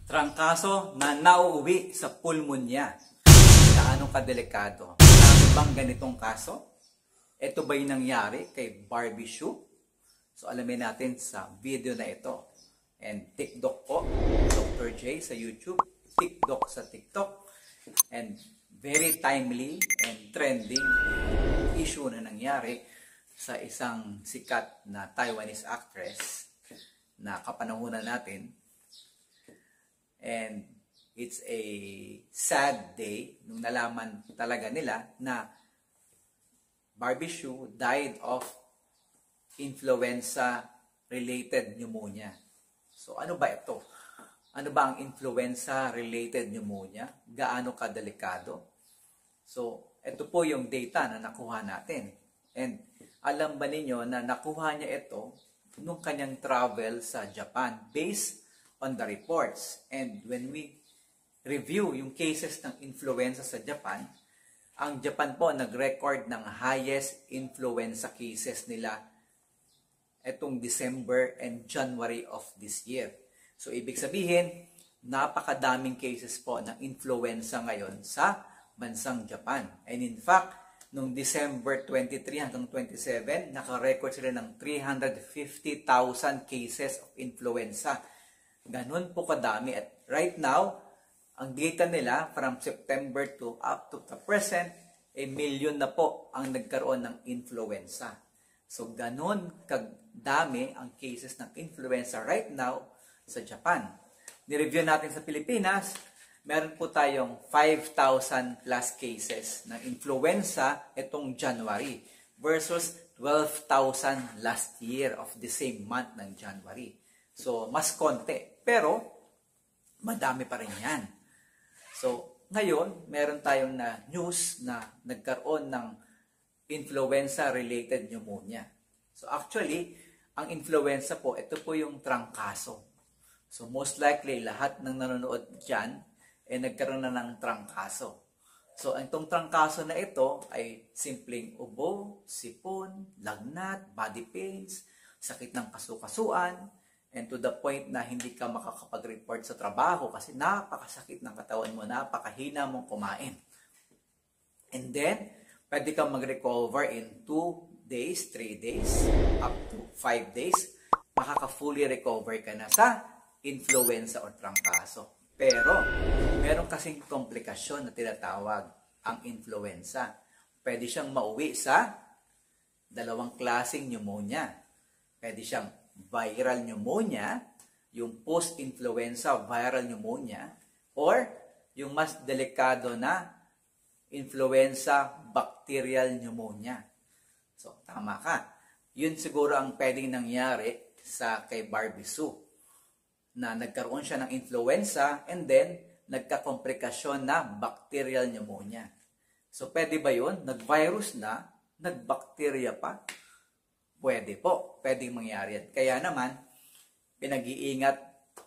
Trangkaso na nauuwi sa pulmonya. Gaano kadelikado? Marami bang ganitong kaso? Ito ba'y nangyari kay Barbie Hsu? So alamin natin sa video na ito. And TikTok po, Dr. J sa YouTube, TikTok sa TikTok. And very timely and trending issue na nangyari sa isang sikat na Taiwanese actress na kapanahunan natin. And it's a sad day nung nalaman talaga nila na Barbie Hsu died of influenza-related pneumonia. So ano ba ito? Ano ba ang influenza-related pneumonia? Gaano kadelikado? So ito po yung data na nakuha natin. And alam ba ninyo na nakuha niya ito nung kanyang travel sa Japan based on the reports. And when we review yung cases ng influenza sa Japan, ang Japan po nag-record ng highest influenza cases nila etong December and January of this year. So ibig sabihin, napakadaming cases po ng influenza ngayon sa bansang Japan. And in fact, noong December 23 hanggang 27, naka-record sila ng 350,000 cases of influenza. Ganun po kadami. At right now, ang data nila from September to up to the present, 1 million na po ang nagkaroon ng influenza. So ganun kadami ang cases ng influenza right now sa Japan. Nireview natin sa Pilipinas, meron po tayong 5,000 plus cases ng influenza itong January versus 12,000 last year of the same month ng January. So, mas konti. Pero, madami pa rin yan. So, ngayon, meron tayong news na nagkaroon ng influenza-related pneumonia. So, actually, ang influenza po, ito po yung trangkaso. So, most likely, lahat ng nanonood dyan, nagkaroon na ng trangkaso. So, itong trangkaso na ito ay simpleng ubo, sipon, lagnat, body pains, sakit ng kasukasuan, and to the point na hindi ka makakapag-report sa trabaho kasi napakasakit ng katawan mo, napakahina mong kumain. And then, pwede kang mag-recover in 2 days, 3 days, up to 5 days. Makaka-fully recover ka na sa influenza o trangkaso. Pero, meron kasing komplikasyon na tinatawag ang influenza. Pwede siyang mauwi sa dalawang klaseng pneumonia. Pwede siyang viral pneumonia, yung post-influenza viral pneumonia, or yung mas delikado na influenza bacterial pneumonia. So, tama ka. Yun siguro ang pwedeng nangyari sa kay Barbie Hsu, na nagkaroon siya ng influenza and then nagkakomplikasyon na bacterial pneumonia. So, pwede ba yun? Nag-virus na, nag-bacteria pa? Pwede po. Pwedeng mangyari yan. Kaya naman, pinag-iingat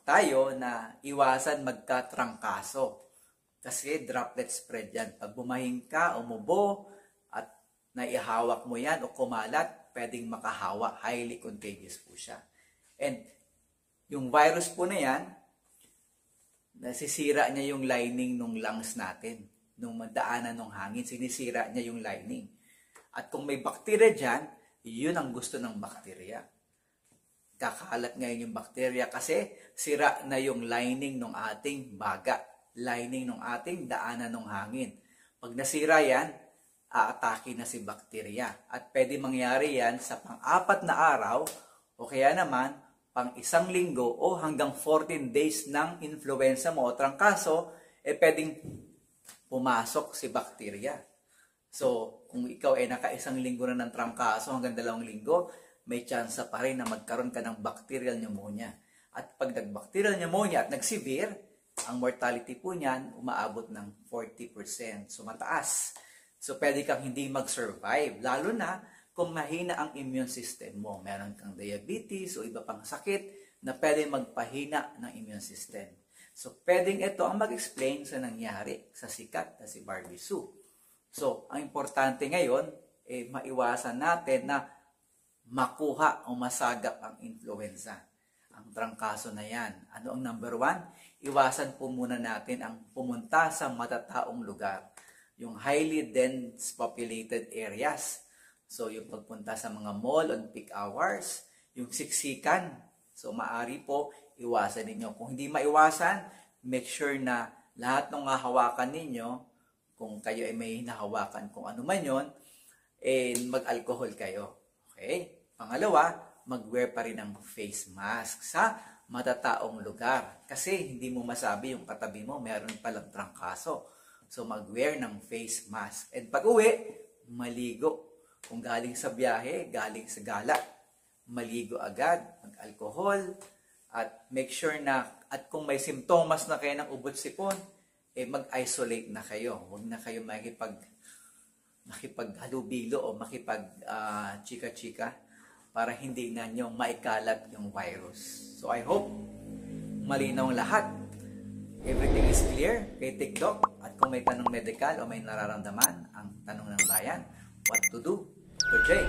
tayo na iwasan magkatrangkaso. Kasi droplet spread yan. Pag bumahing ka, umubo, at naihawak mo yan o kumalat, pwedeng makahawa. Highly contagious po siya. And yung virus po na yan, nasisira niya yung lining ng lungs natin. Nung madaanan ng hangin, sinisira niya yung lining. At kung may bacteria dyan, yun ang gusto ng bakterya. Kakalat ngayon yung bakterya kasi sira na yung lining ng ating baga. Lining ng ating daanan ng hangin. Pag nasira yan, aatake na si bakterya. At pwede mangyari yan sa pang-4 na araw o kaya naman pang 1 linggo o hanggang 14 days ng influenza mo o trangkaso, pwedeng pumasok si bakterya. So, kung ikaw ay naka 1 linggo na ng trangkaso hanggang 2 linggo, may chance pa rin na magkaroon ka ng bacterial pneumonia. At pag nag-bacterial pneumonia at nag-severe, ang mortality po niyan umaabot ng 40%. So, mataas. So, pwede kang hindi mag-survive. Lalo na kung mahina ang immune system mo. Meron kang diabetes o iba pang sakit na pwede magpahina ng immune system. So, pwedeng ito ang mag-explain sa nangyari sa sikat na si Barbie Hsu. So, ang importante ngayon, maiwasan natin na makuha o masagap ang influenza. Ang ang trangkaso na yan. Ano ang number 1? Iwasan po muna natin ang pumunta sa matataong lugar. Yung highly dense populated areas. So, yung pagpunta sa mga mall on peak hours, yung siksikan. So, maari po, iwasan ninyo. Kung hindi maiwasan, make sure na lahat ng hahawakan ninyo, kung kayo ay may hinahawakan kung ano man yun, mag-alcohol kayo. Okay? Pangalawa, mag-wear pa rin ng face mask sa matataong lugar. Kasi hindi mo masabi yung katabi mo, meron palang trangkaso. So, mag-wear ng face mask. And pag-uwi, maligo. Kung galing sa biyahe, galing sa gala, maligo agad, mag-alcohol, at make sure na, at kung may simptomas na kayo ng ubot sipon, mag-isolate na kayo. Huwag na kayo makipaghalubilo o chika-chika para hindi na nyo maikalat yung virus. So I hope malinaw lahat. Everything is clear kay TikTok. At kung may tanong medical o may nararamdaman, ang tanong ng bayan, what to do? Good day!